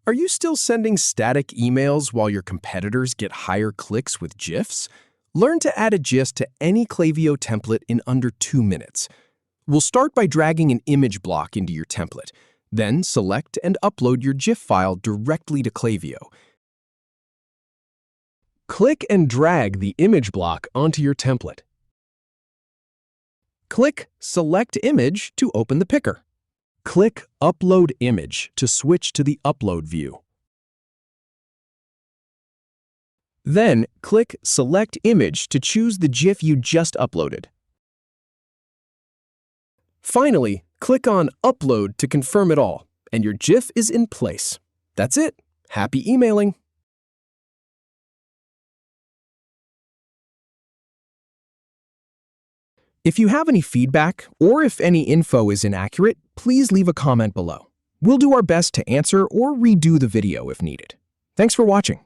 Are you still sending static emails while your competitors get higher clicks with GIFs? Learn to add a GIF to any Klaviyo template in under 2 minutes. We'll start by dragging an image block into your template. Then select and upload your GIF file directly to Klaviyo. Click and drag the image block onto your template. Click Select Image to open the picker. Click Upload Image to switch to the Upload view. Then click Select Image to choose the GIF you just uploaded. Finally, click on Upload to confirm it all, and your GIF is in place. That's it. Happy emailing! If you have any feedback, or if any info is inaccurate, please leave a comment below. We'll do our best to answer or redo the video if needed. Thanks for watching.